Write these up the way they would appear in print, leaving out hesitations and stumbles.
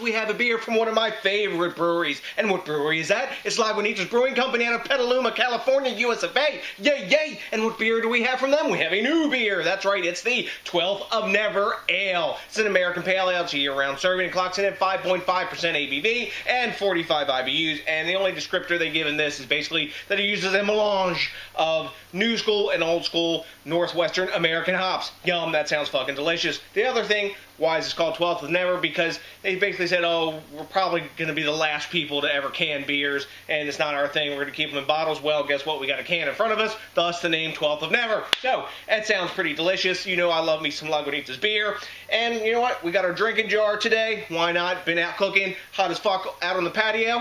we have a beer from one of my favorite breweries. And what brewery is that? It's Lagunitas Brewing Company out of Petaluma, California, US of A. Yay, yay! And what beer do we have from them? We have a new beer. That's right, it's the 12th of Never Ale. It's an American Pale Ale. It's a year-round serving. It clocks in at 5.5 ABV and 45 IBUs. And the only descriptor they give in this is basically that it uses a melange of new school and old school Northwestern American hops. Yum, that sounds fucking delicious. The other thing, why is this called 12th of Never? Because they basically said, oh, we're probably going to be the last people to ever can beers, and it's not our thing. We're going to keep them in bottles. Well, guess what? We got a can in front of us, thus the name 12th of Never. So, that sounds pretty delicious. You know I love me some Lagunitas beer. And you know what? We got our drinking jar today. Why not? Been out cooking, hot as fuck out on the patio.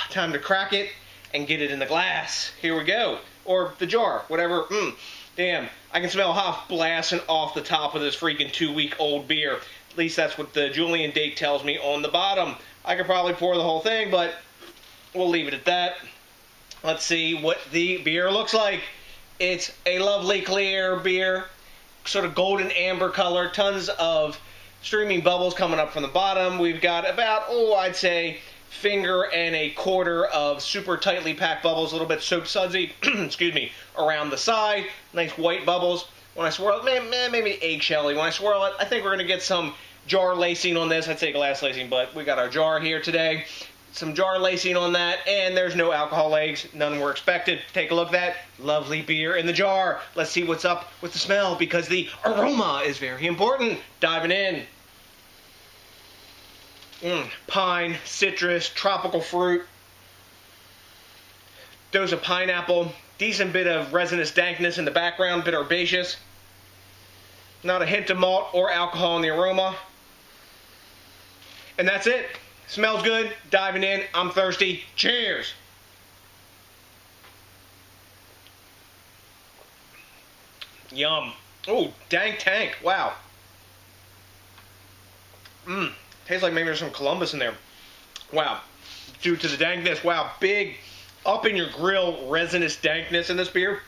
Time to crack it and get it in the glass. Here we go. Or the jar, whatever. Damn, I can smell hop blasting off the top of this freaking 2-week-old beer. At least that's what the Julian date tells me on the bottom. I could probably pour the whole thing, but we'll leave it at that. Let's see what the beer looks like. It's a lovely clear beer, sort of golden amber color, tons of streaming bubbles coming up from the bottom. We've got about, I'd say, finger and a quarter of super tightly packed bubbles, a little bit soap sudsy, excuse me, around the side. Nice white bubbles. When I swirl it, maybe eggshelly. When I swirl it, I think we're going to get some jar lacing on this. I'd say glass lacing, but we got our jar here today. Some jar lacing on that, and there's no alcohol eggs. None were expected. Take a look at that. Lovely beer in the jar. Let's see what's up with the smell, because the aroma is very important. Diving in. Pine, citrus, tropical fruit, dose of pineapple, decent bit of resinous dankness in the background, bit herbaceous. Not a hint of malt or alcohol in the aroma. And that's it. Smells good. Diving in. I'm thirsty. Cheers. Yum. Oh, dank tank. Wow. Tastes like maybe there's some Columbus in there. Wow. Due to the dankness. Wow. Big, up in your grill, resinous dankness in this beer.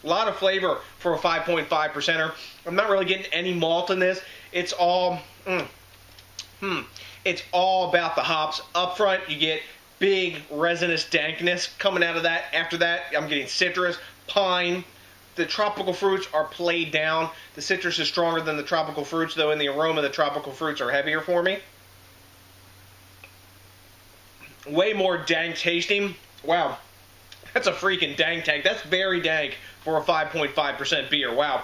A lot of flavor for a 5.5%er. I'm not really getting any malt in this. It's all, it's all about the hops. Up front, you get big, resinous dankness coming out of that. After that, I'm getting citrus, pine. The tropical fruits are played down. The citrus is stronger than the tropical fruits, though in the aroma, the tropical fruits are heavier for me. Way more dank tasting. Wow. That's a freaking dank tank. That's very dank for a 5.5% beer. Wow.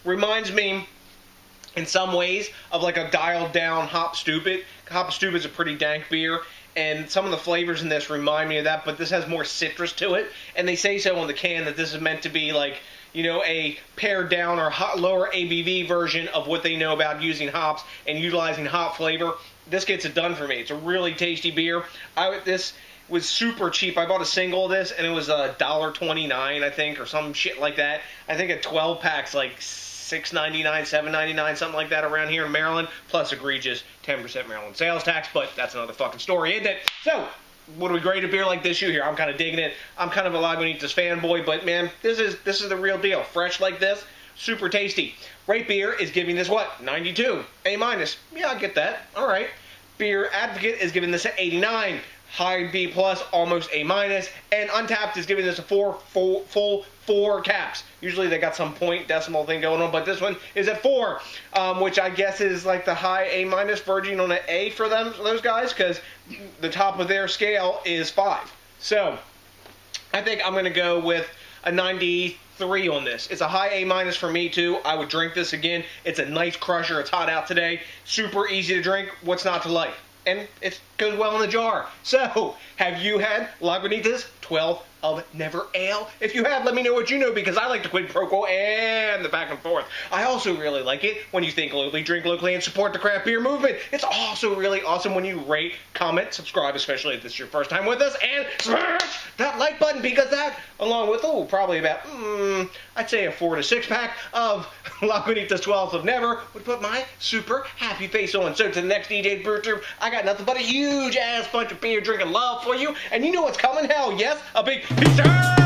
Reminds me, in some ways, of like a dialed down Hop Stupid. Hop Stupid is a pretty dank beer, and some of the flavors in this remind me of that, but this has more citrus to it. And they say so on the can that this is meant to be like, you know, a pared down or lower ABV version of what they know about using hops and utilizing hop flavor. This gets it done for me. It's a really tasty beer. This was super cheap. I bought a single of this, and it was $1.29, I think, or some shit like that. I think a 12-pack's like $6.99, $7.99, something like that around here in Maryland, plus egregious 10% Maryland sales tax, but that's another fucking story, isn't it? So, would we grade a beer like this here? I'm kind of digging it. I'm kind of a Lagunitas fanboy, but man, this is the real deal. Fresh like this, super tasty. Rate Beer is giving this what? 92. A-. Yeah, I get that. All right. Beer Advocate is giving this an 89. High B+, almost A-. And Untapped is giving this a 4 caps. Usually they got some point decimal thing going on, but this one is at 4, which I guess is like the high A- verging on an A for those guys, because the top of their scale is 5. So, I think I'm going to go with a 93 on this. It's a high A- for me, too. I would drink this again. It's a nice crusher. It's hot out today. Super easy to drink. What's not to like? And it goes well in the jar. So, have you had Lagunitas 12th of Never Ale? If you have, let me know what you know, because I like the quid pro quo and the back and forth. I also really like it when you think locally, drink locally, and support the craft beer movement. It's also really awesome when you rate, comment, subscribe, especially if this is your first time with us, and smash that like button, because that, along with, probably about, I'd say a 4 to 6 pack of Lagunitas 12th of Never would put my super happy face on. So to the next DJs BrewTube, I got nothing but a huge ass bunch of beer drinking love for you, and you know what's coming? Hell yes, a big pizza!